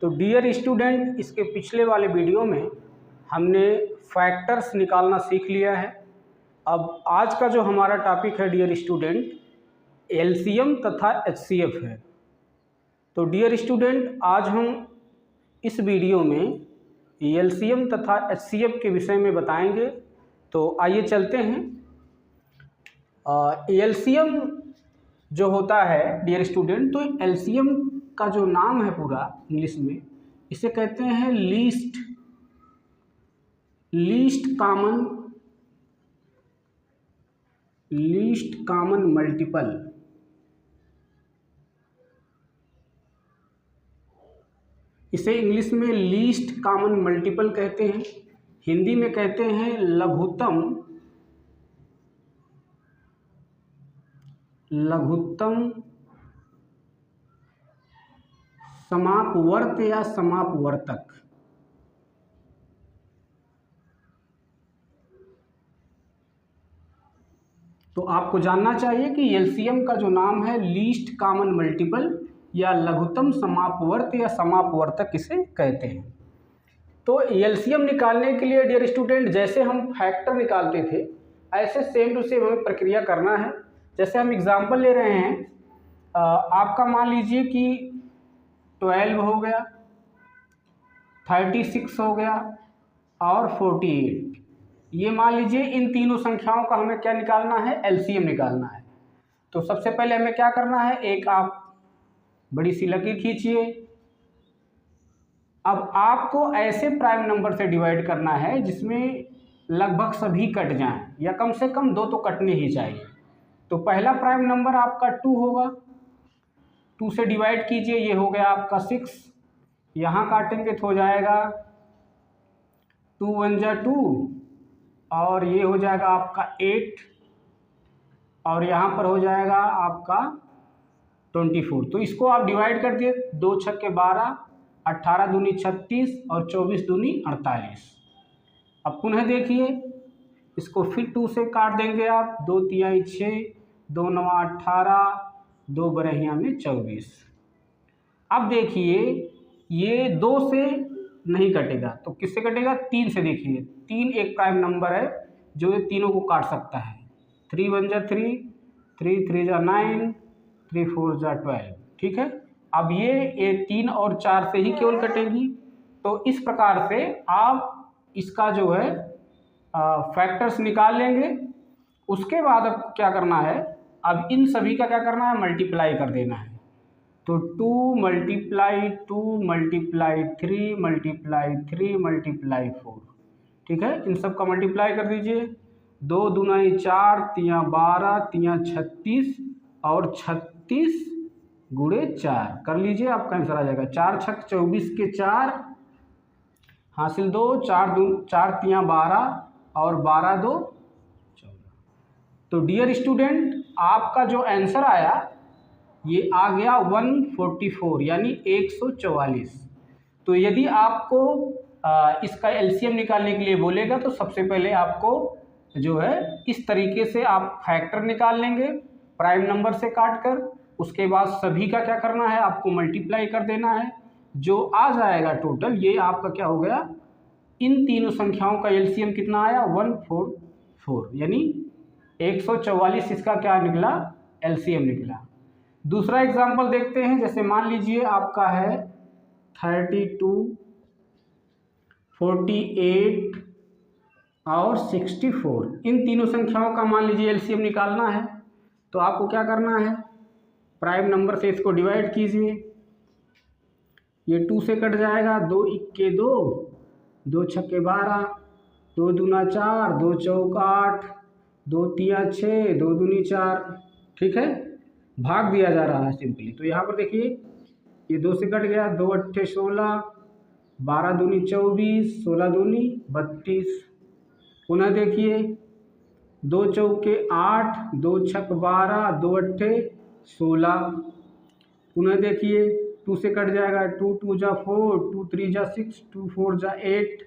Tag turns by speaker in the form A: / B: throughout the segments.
A: तो dear student, इसके पिछले वाले वीडियो में हमने फैक्टर्स निकालना सीख लिया है। अब आज का जो हमारा टॉपिक है डियर स्टूडेंट, एलसीएम तथा एचसीएफ है। तो डियर स्टूडेंट, आज हम इस वीडियो में एलसीएम तथा एचसीएफ के विषय में बताएंगे। तो आइए चलते हैं। एलसीएम जो होता है डियर स्टूडेंट, तो एलसीएम का जो नाम है पूरा इंग्लिश में, इसे कहते हैं लीस्ट कॉमन मल्टीपल। इसे इंग्लिश में लीस्ट कॉमन मल्टीपल कहते हैं, हिंदी में कहते हैं लघुत्तम समापवर्त या समापवर्तक। तो आपको जानना चाहिए कि एलसीएम का जो नाम है लीस्ट कॉमन मल्टीपल या लघुत्तम समापवर्त या समापवर्तक इसे कहते हैं। तो एलसीएम निकालने के लिए डियर स्टूडेंट, जैसे हम फैक्टर निकालते थे ऐसे सेम टू सेम हमें प्रक्रिया करना है। जैसे हम एग्जांपल ले रहे हैं, आपका मान लीजिए कि 12 हो गया, 36 हो गया और 48। ये मान लीजिए इन तीनों संख्याओं का हमें क्या निकालना है, एलसीएम निकालना है। तो सबसे पहले हमें क्या करना है, एक आप बड़ी सी लकीर खींचिए। अब आपको ऐसे प्राइम नंबर से डिवाइड करना है जिसमें लगभग सभी कट जाएं, या कम से कम दो तो कटने ही चाहिए। तो पहला प्राइम नंबर आपका 2 होगा, 2 से डिवाइड कीजिए, ये हो गया आपका 6। यहाँ काटेंगे तो हो जाएगा 2 1 जा 2 और ये हो जाएगा आपका 8 और यहाँ पर हो जाएगा आपका 24। तो इसको आप डिवाइड कर दिए, 2 छक्के 12, 18 दूनी 36 और 24 दूनी 48। अब पुनः देखिए, इसको फिर 2 से काट देंगे आप, 2 तिहाई 6, 2 नवा 18, 2 बरहिया में 24। अब देखिए ये 2 से नहीं कटेगा तो किससे कटेगा, 3 से। देखिए 3 एक प्राइम नंबर है जो ये तीनों को काट सकता है। 3 1 जा 3, 3 3 जा 9, 3 4 जा 12। ठीक है, अब ये 3 और 4 से ही केवल कटेगी। तो इस प्रकार से आप इसका जो है फैक्टर्स निकाल लेंगे। उसके बाद अब क्या करना है, अब इन सभी का क्या करना है, मल्टीप्लाई कर देना है। तो 2 मल्टीप्लाई 2 मल्टीप्लाई 3 मल्टीप्लाई 3 मल्टीप्लाई 4। ठीक है, इन सब का मल्टीप्लाई कर दीजिए। 2 दूनाई 4, 3 12, 3 36 और 36 गुणे 4 कर लीजिए, आपका आंसर आ जाएगा 4 छक 24 के 4 हासिल 2, 4 3 12 और 12 2 14। तो डियर स्टूडेंट, आपका जो आंसर आया ये आ गया 144 यानी 144। तो यदि आपको इसका एलसीएम निकालने के लिए बोलेगा तो सबसे पहले आपको जो है इस तरीके से आप फैक्टर निकाल लेंगे प्राइम नंबर से काट कर। उसके बाद सभी का क्या करना है, आपको मल्टीप्लाई कर देना है। जो आ जाएगा टोटल, ये आपका क्या हो गया, इन तीनों संख्याओं का एलसीएम कितना आया, 144 यानी 144 इसका क्या निकला, एलसीएम निकला। दूसरा एग्जांपल देखते हैं। जैसे मान लीजिए आपका है 32, 48 और 64। इन तीनों संख्याओं का मान लीजिए एलसीएम निकालना है। तो आपको क्या करना है, प्राइम नंबर से इसको डिवाइड कीजिए। ये 2 से कट जाएगा, 2 इक्के 2, 2 छक्के 12, 2 दूना 4, 2 चौक 8, 2 तिया 6, 2 दूनी 4। ठीक है, भाग दिया जा रहा है सिंपली। तो यहाँ पर देखिए ये 2 से कट गया, 2 अट्ठे 16, 12 दूनी 24, 16 दूनी 32। पुनः देखिए 2 चौके 8, 2 छक 12, 2 अट्ठे 16। पुनः देखिए 2 से कट जाएगा, 2 2 जा 4, 2 3 जा 6, 2 4 जा 8।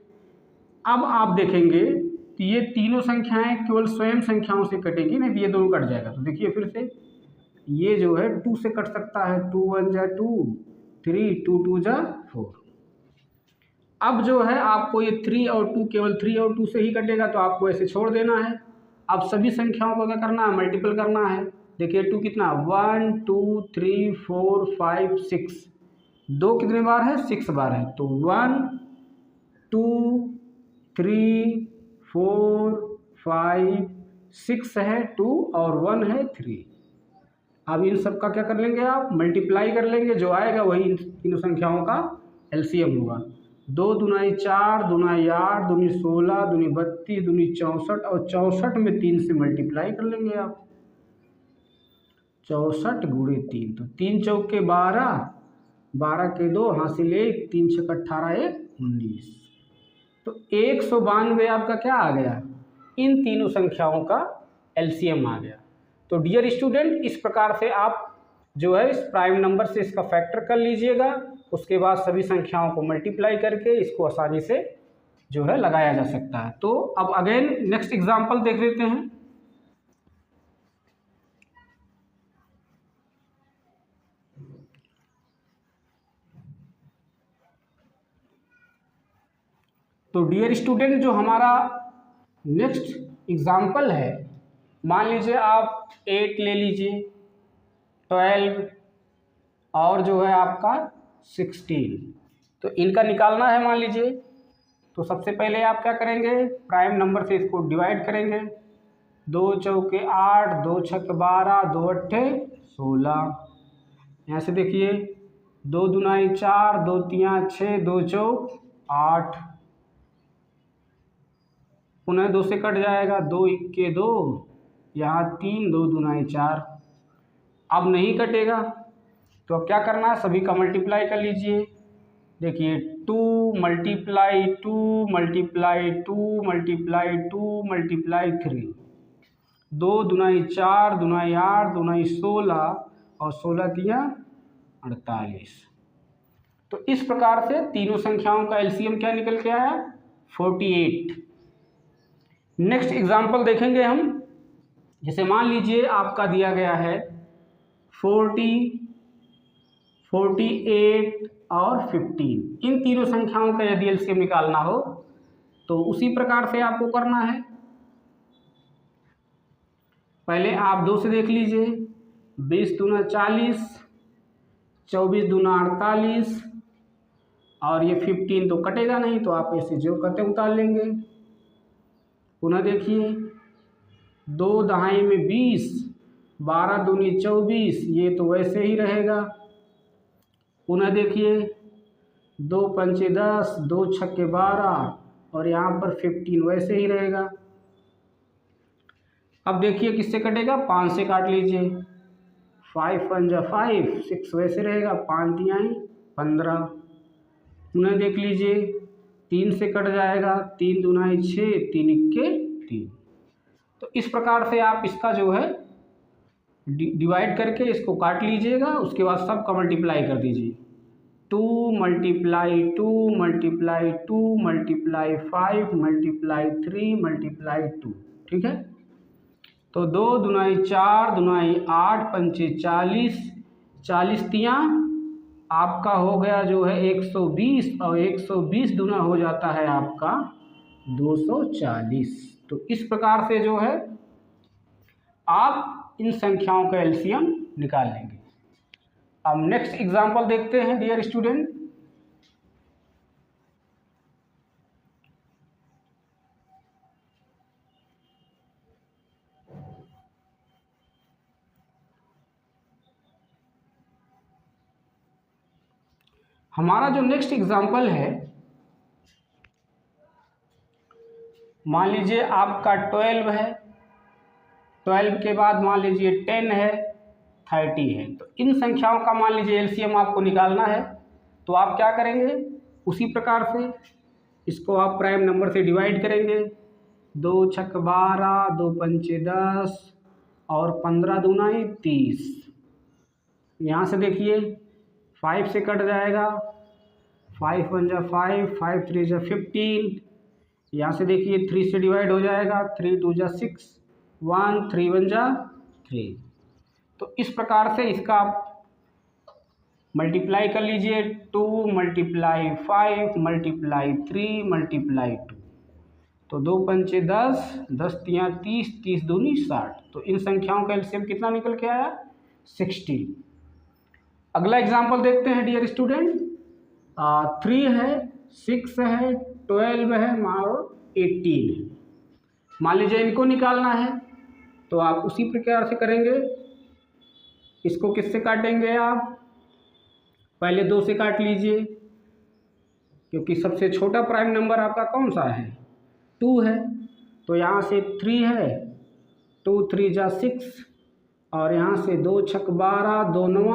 A: अब आप देखेंगे तो ये तीनों संख्याएं केवल स्वयं संख्याओं से कटेंगी, नहीं तो ये दोनों कट जाएगा। तो देखिए फिर से ये जो है 2 से कट सकता है, 2 1 जा 2, 3 2 2 जा 4। अब जो है आपको ये 3 और 2 केवल 3 और 2 से ही कटेगा, तो आपको ऐसे छोड़ देना है। अब सभी संख्याओं को क्या करना है, मल्टीपल करना है। देखिए 2 कितना, 1 2 3 4 5 6, 2 कितने बार है, 6 बार है। तो 1 2 3 4 5 6 है 2 और 1 है 3। अब इन सब का क्या कर लेंगे, आप मल्टीप्लाई कर लेंगे, जो आएगा वही इन तीनों संख्याओं का एलसीएम होगा। 2 दूनाई 4, दूनाई 8, दूनी 16, दूनी 32, दूनी 64, और 64 में 3 से मल्टीप्लाई कर लेंगे आप। 64 गुणे 3, तो 3 चौके 12, 12 के 2 हासिल 1, 3 छक 18, 1 19। तो 192 आपका क्या आ गया, इन तीनों संख्याओं का एलसीएम आ गया। तो डियर स्टूडेंट, इस प्रकार से आप जो है इस प्राइम नंबर से इसका फैक्टर कर लीजिएगा, उसके बाद सभी संख्याओं को मल्टीप्लाई करके इसको आसानी से जो है लगाया जा सकता है। तो अब अगेन नेक्स्ट एग्जांपल देख लेते हैं। तो डियर स्टूडेंट, जो हमारा नेक्स्ट एग्जांपल है, मान लीजिए आप 8 ले लीजिए, 12 और जो है आपका 16, तो इनका निकालना है मान लीजिए। तो सबसे पहले आप क्या करेंगे, प्राइम नंबर से इसको डिवाइड करेंगे। 2 चौके 8, 2 छक 12, 2 अट्ठे 16। यहाँ से देखिए 2 दूनाई 4, 2 तियाँ 6, 2 चौक 8, पुनः 2 से कट जाएगा, 2 इक्के 2, यहाँ 3, 2 दूनाई 4। अब नहीं कटेगा, तो अब क्या करना है, सभी का मल्टीप्लाई कर लीजिए। देखिए 2 मल्टीप्लाई 2 मल्टीप्लाई 2 मल्टीप्लाई 2 मल्टीप्लाई 3, 2 दूनाई 4, दूनाई 8, दूनाई 16, और 16 तियाँ 48। तो इस प्रकार से तीनों संख्याओं का एलसीएम क्या निकल के आया, 48। नेक्स्ट एग्जाम्पल देखेंगे हम। जैसे मान लीजिए आपका दिया गया है 40, 48 और 15, इन तीनों संख्याओं का यदि एलसीएम निकालना हो तो उसी प्रकार से आपको करना है। पहले आप 2 से देख लीजिए, 20 दूना 40, 24 दूना 48, और ये 15 तो कटेगा नहीं, तो आप ऐसे जो करते उतार लेंगे। पुनः देखिए 2 दहाई में 20, 12 दूनी 24, ये तो वैसे ही रहेगा। पुनः देखिए 2 पंचे 10, 2 छक्के 12, और यहाँ पर 15 वैसे ही रहेगा। अब देखिए किससे कटेगा, 5 से काट लीजिए, 5 पंजा 5, 6 वैसे रहेगा, 5 तिहाई 15। पुनः देख लीजिए 3 से कट जाएगा, 3 दूनाई 6, 3 इक्के 3। तो इस प्रकार से आप इसका जो है डिवाइड करके इसको काट लीजिएगा, उसके बाद सब का मल्टीप्लाई कर दीजिए। 2 multiply 2 multiply 2 multiply 5 multiply 3 multiply 2, ठीक है। तो 2 दूनाई 4, दूनाई 8, पंचे 40, 40 तियाँ आपका हो गया जो है 120, और 120 दूना हो जाता है आपका 240। तो इस प्रकार से जो है आप इन संख्याओं का एलसीएम निकाल लेंगे। अब नेक्स्ट एग्जांपल देखते हैं डियर स्टूडेंट। हमारा जो नेक्स्ट एग्जांपल है, मान लीजिए आपका 12 है, 12 के बाद मान लीजिए 10 है, 30 है। तो इन संख्याओं का मान लीजिए एलसीएम आपको निकालना है, तो आप क्या करेंगे, उसी प्रकार से इसको आप प्राइम नंबर से डिवाइड करेंगे। 2 छक 12, 2 पंचे 10, और 15 दूनाई 30। यहाँ से देखिए 5 से कट जाएगा, 5 वन जा 5, 5 3 जा 15। यहाँ से देखिए 3 से डिवाइड हो जाएगा, 3 2 जा 6, 1 3 वन जा 3। तो इस प्रकार से इसका मल्टीप्लाई कर लीजिए 2 मल्टीप्लाई 5 मल्टीप्लाई 3 मल्टीप्लाई 2, तो 2 पंचे 10, 10 तियाँ 30, 30 दूनी 60। तो इन संख्याओं का एलसीएम कितना निकल के आया? 60। अगला एग्जाम्पल देखते हैं डियर स्टूडेंट। 3 है, 6 है, 12 है और 18 है। मान लीजिए इनको निकालना है, तो आप उसी प्रकार से करेंगे। इसको किससे काटेंगे आप? पहले 2 से काट लीजिए, क्योंकि सबसे छोटा प्राइम नंबर आपका कौन सा है? 2 है। तो यहाँ से 3 है, 2 3 जा 6, और यहाँ से 2 छक 12, 2 9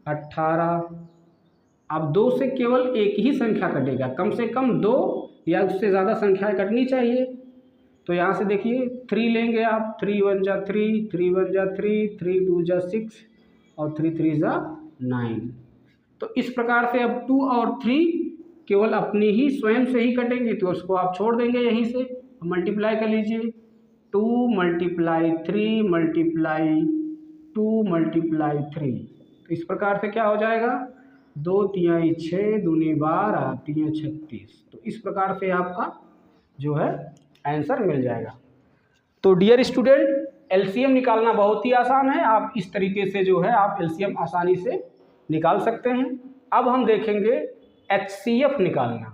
A: 18। अब 2 से केवल एक ही संख्या कटेगा, कम से कम 2 या उससे ज़्यादा संख्याएं कटनी चाहिए। तो यहाँ से देखिए 3 लेंगे आप, 3 1 जा 3, 3 1 जा 3, 3 2 जा 6 और 3 3 जा 9। तो इस प्रकार से अब 2 और 3 केवल अपनी ही स्वयं से ही कटेंगे, तो उसको आप छोड़ देंगे यहीं से। मल्टीप्लाई कर लीजिए 2 मल्टीप्लाई 3 मल्टीप्लाई 2 मल्टीप्लाई 3। तो इस प्रकार से क्या हो जाएगा? 2 तियाँ 6 दूनी 12 तियाँ 36। तो इस प्रकार से आपका जो है आंसर मिल जाएगा। तो डियर स्टूडेंट, एलसीएम निकालना बहुत ही आसान है। आप इस तरीके से जो है आप एलसीएम आसानी से निकाल सकते हैं। अब हम देखेंगे एचसीएफ निकालना।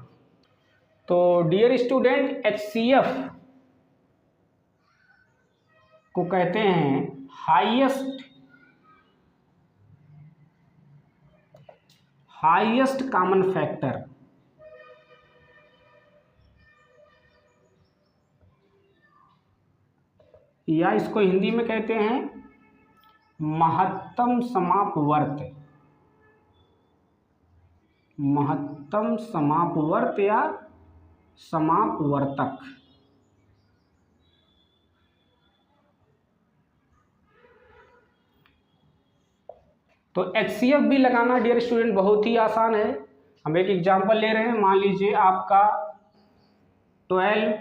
A: तो डियर स्टूडेंट, एचसीएफ को कहते हैं हाईएस्ट कॉमन फैक्टर। या इसको हिंदी में कहते हैं महत्तम समापवर्त। महत्तम समापवर्त या समापवर्तक। तो एचसीएफ भी लगाना डियर स्टूडेंट बहुत ही आसान है। हम एक एग्जांपल ले रहे हैं। मान लीजिए आपका 12,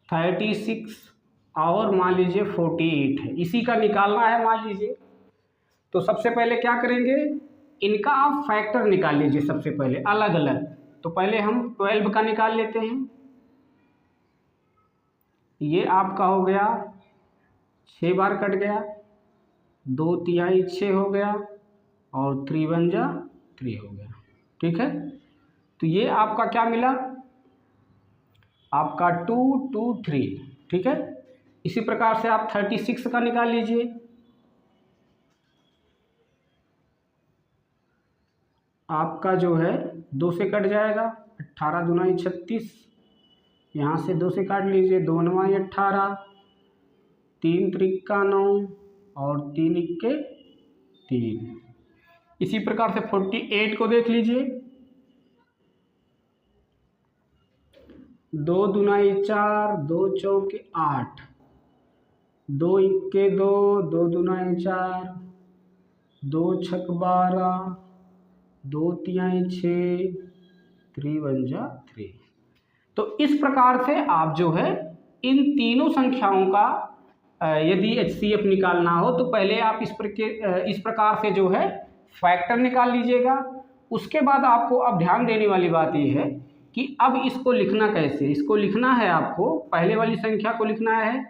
A: 36 और मान लीजिए 48 है, इसी का निकालना है मान लीजिए। तो सबसे पहले क्या करेंगे, इनका आप फैक्टर निकाल लीजिए सबसे पहले अलग अलग। तो पहले हम 12 का निकाल लेते हैं। ये आपका हो गया 6 बार कट गया, 2 तिहाई 6 हो गया और 3 1 जा 3 हो गया। ठीक है, तो ये आपका क्या मिला? आपका 2 2 3। ठीक है, इसी प्रकार से आप 36 का निकाल लीजिए। आपका जो है 2 से कट जाएगा, 18 दूना 36। यहाँ से 2 से काट लीजिए, 2 9 18, 3 3 9 और 3 1 3। इसी प्रकार से 48 को देख लीजिए, 2 दूना 4, 2 चौके 8, 2 1 2, 2 दूना 4, 2 छक 12, 2 तिहाई 6, 3 1 जा 3। तो इस प्रकार से आप जो है इन तीनों संख्याओं का यदि एचसीएफ निकालना हो तो पहले आप इस प्रकार से जो है फैक्टर निकाल लीजिएगा। उसके बाद आपको अब ध्यान देने वाली बात यह है कि अब इसको लिखना कैसे। इसको लिखना है आपको, पहले वाली संख्या को लिखना है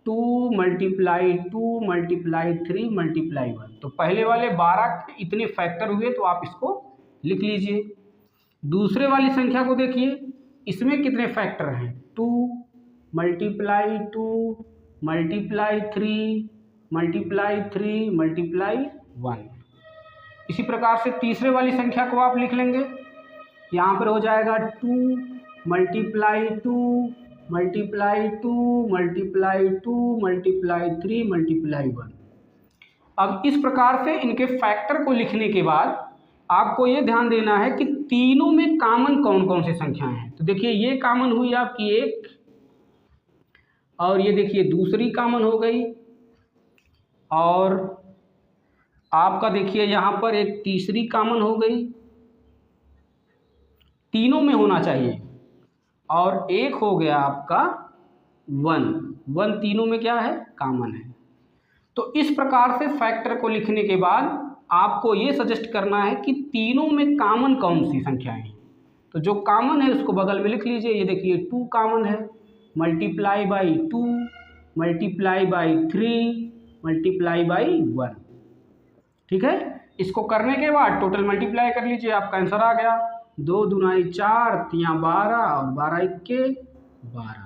A: 2 मल्टीप्लाई 2 मल्टीप्लाई 3 मल्टीप्लाई 1। तो पहले वाले 12 इतने फैक्टर हुए तो आप इसको लिख लीजिए। दूसरे वाली संख्या को देखिए, इसमें कितने फैक्टर हैं? 2 मल्टीप्लाई 2 मल्टीप्लाई 3 मल्टीप्लाई 3 मल्टीप्लाई 1। इसी प्रकार से तीसरे वाली संख्या को आप लिख लेंगे। यहाँ पर हो जाएगा 2 multiply 2 multiply 2 multiply 2 multiply 3 multiply 1। अब इस प्रकार से इनके फैक्टर को लिखने के बाद आपको ये ध्यान देना है कि तीनों में कॉमन कौन कौन से संख्याएं हैं। तो देखिए ये कॉमन हुई आपकी 1, और ये देखिए दूसरी कॉमन हो गई, और आपका देखिए यहाँ पर एक तीसरी कॉमन हो गई। तीनों में होना चाहिए। और एक हो गया आपका 1 तीनों में क्या है? कॉमन है। तो इस प्रकार से फैक्टर को लिखने के बाद आपको ये सजेस्ट करना है कि तीनों में कॉमन कौन सी संख्याएं हैं। तो जो कॉमन है उसको बगल में लिख लीजिए। ये देखिए 2 कॉमन है, multiply by 2, multiply by 3, multiply by 1। ठीक है, इसको करने के बाद टोटल मल्टीप्लाई कर लीजिए, आपका आंसर आ गया। 2 दूनाई 4, 3 12 और 12 इक्के 12।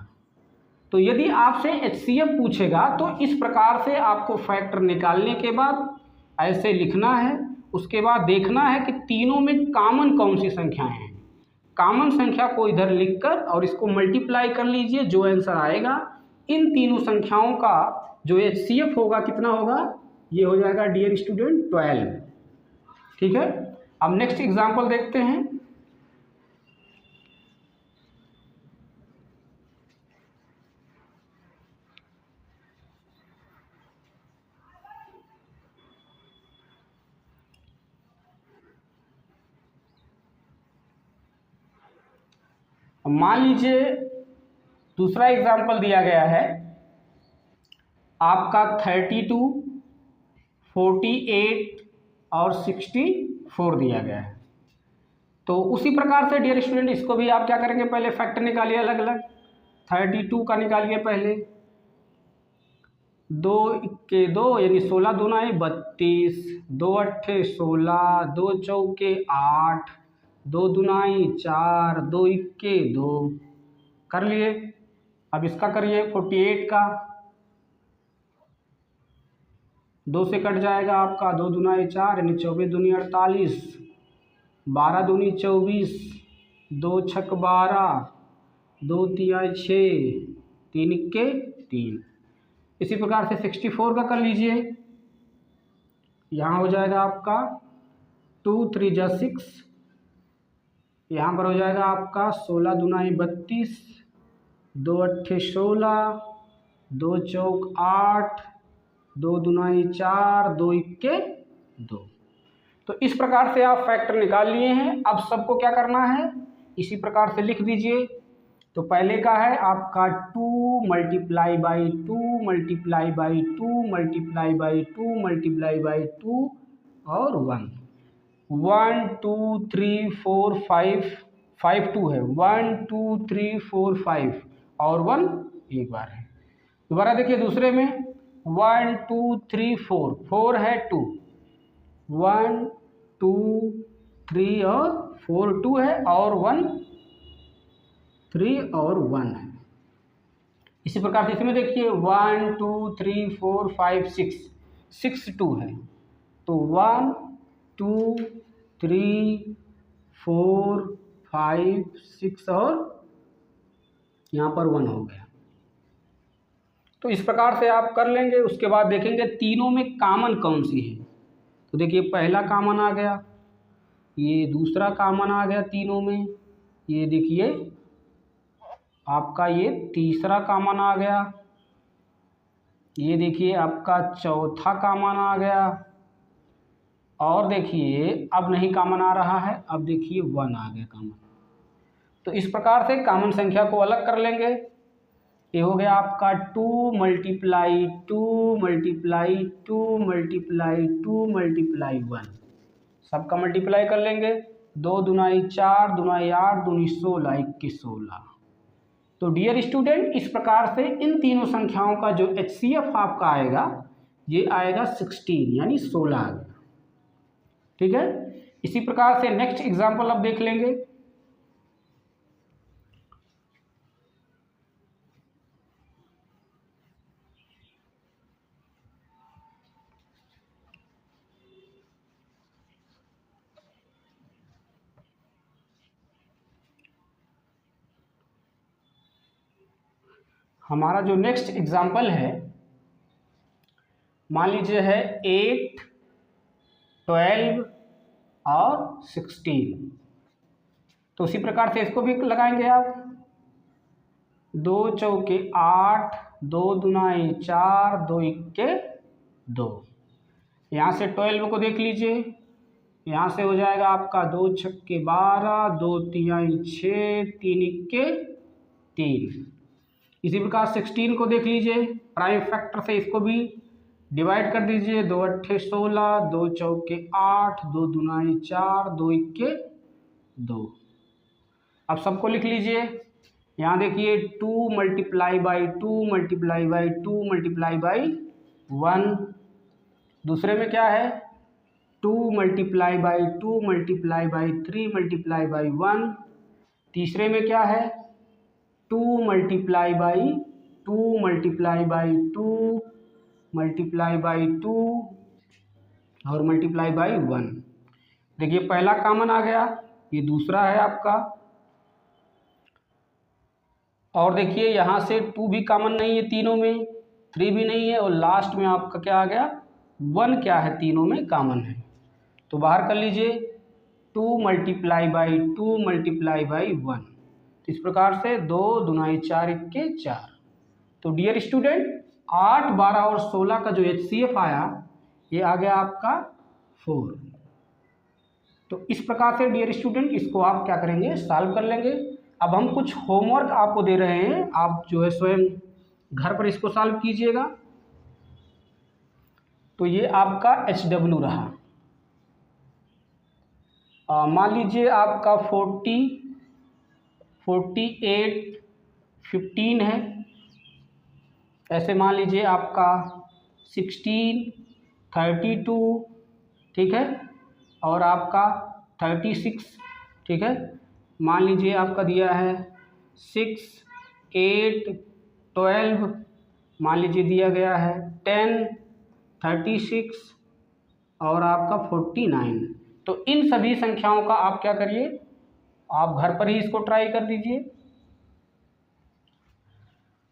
A: तो यदि आपसे HCF पूछेगा तो इस प्रकार से आपको फैक्टर निकालने के बाद ऐसे लिखना है। उसके बाद देखना है कि तीनों में कॉमन कौन सी संख्याएं हैं। कॉमन संख्या को इधर लिखकर और इसको मल्टीप्लाई कर लीजिए, जो आंसर आएगा इन तीनों संख्याओं का जो HCF होगा कितना होगा, ये हो जाएगा डियर स्टूडेंट 12। ठीक है, अब नेक्स्ट एग्जांपल देखते हैं। मान लीजिए दूसरा एग्जांपल दिया गया है आपका 32, 48 और 64 दिया गया है। तो उसी प्रकार से डियर स्टूडेंट इसको भी आप क्या करेंगे, पहले फैक्टर निकालिए अलग अलग। 32 का निकालिए पहले, 2 इक्के 2 यानी 16 दूनाई 32, 2 अट्ठे 16, 2 चौके 8, 2 दूनाई 4, 2 इक्के 2 कर लिए। अब इसका करिए 48 का, 2 से कट जाएगा आपका, 2 दूनाई 4 यानी 24 दूनी 48, 12 दूनी 24, 2 छक 12, 2 तिया 6, 3 इक्के 3। इसी प्रकार से 64 का कर लीजिए। यहाँ हो जाएगा आपका 2 3 जा 6, यहाँ पर हो जाएगा आपका 16 दूनाई 32, 2 अट्ठे 16, 2 चौक 8, 2 दूनाई 4, 2 इक्के 2। तो इस प्रकार से आप फैक्टर निकाल लिए हैं। अब सबको क्या करना है, इसी प्रकार से लिख दीजिए। तो पहले का है आपका 2 multiply by 2 multiply by 2 multiply by 2 multiply by 2 और 1। 1 2 3 4 5, 5 2 है, 1 2 3 4 5 और 1 एक बार है। दोबारा देखिए दूसरे में 1 2 3 4, 4 है 2, 1 2 3 और 4 2 है और 1 3 और 1 है। इसी प्रकार से इसमें देखिए 1 2 3 4 5 6, 6 2 है। तो 1 2 3 4 5 6 और यहाँ पर 1 हो गया। तो इस प्रकार से आप कर लेंगे। उसके बाद देखेंगे तीनों में कॉमन कौन सी है। तो देखिए पहला कॉमन आ गया, ये दूसरा कॉमन आ गया तीनों में, ये देखिए आपका ये तीसरा कॉमन आ गया, ये देखिए आपका चौथा कॉमन आ गया, और देखिए अब नहीं कॉमन आ रहा है, अब देखिए 1 आ गया कॉमन। तो इस प्रकार से कॉमन संख्या को अलग कर लेंगे। ये हो गया आपका 2 मल्टीप्लाई 2 मल्टीप्लाई 2 मल्टीप्लाई 2 मल्टीप्लाई 1, सबका मल्टीप्लाई कर लेंगे। 2 दूनाई 4 दूनाई 8 दूनी 16 इक्की 16। तो डियर स्टूडेंट इस प्रकार से इन तीनों संख्याओं का जो HCF आपका आएगा ये आएगा 16 यानी 16 आ गया। ठीक है, इसी प्रकार से नेक्स्ट एग्जाम्पल अब देख लेंगे। हमारा जो नेक्स्ट एग्जाम्पल है मान लीजिए है 8 12 और 16। तो उसी प्रकार से इसको भी लगाएंगे आप। 2 चौके 8, 2 दूनाई 4, 2 इक्के 2। यहाँ से 12 को देख लीजिए, यहाँ से हो जाएगा आपका 2 छक्के 12, 2 तिहाई 6, 3 इक्के 3। इसी प्रकार 16 को देख लीजिए, प्राइम फैक्टर से इसको भी डिवाइड कर दीजिए, 2 अट्ठे 16, 2 चौके 8, 2 दूनाई 4, 2 इक्के 2। अब सबको लिख लीजिए। यहाँ देखिए 2 multiply by 2 multiply by 2 multiply by 1। दूसरे में क्या है 2 multiply by 2 multiply by 3 multiply by 1। तीसरे में क्या है 2 multiply by 2 multiply by 2 multiply by 2 और मल्टीप्लाई बाई 1। देखिए पहला कॉमन आ गया, ये दूसरा है आपका। और देखिए यहाँ से 2 भी कॉमन नहीं है तीनों में, 3 भी नहीं है, और लास्ट में आपका क्या आ गया 1 क्या है तीनों में कॉमन है। तो बाहर कर लीजिए 2 मल्टीप्लाई बाई 2 मल्टीप्लाई बाई 1। इस प्रकार से 2 दूनाई 4 इक्के 4। तो डियर स्टूडेंट 8, 12 और 16 का जो HCF आया ये आ गया आपका 4। तो इस प्रकार से डियर स्टूडेंट इसको आप क्या करेंगे सॉल्व कर लेंगे। अब हम कुछ होमवर्क आपको दे रहे हैं, आप जो है स्वयं घर पर इसको सॉल्व कीजिएगा। तो ये आपका HW रहा। मान लीजिए आपका 40, 48, 15 है। ऐसे मान लीजिए आपका 16, 32, ठीक है, और आपका 36, ठीक है। मान लीजिए आपका दिया है 6, 8, 12, मान लीजिए दिया गया है 10, 36 और आपका 49। तो इन सभी संख्याओं का आप क्या करिए, आप घर पर ही इसको ट्राई कर दीजिए।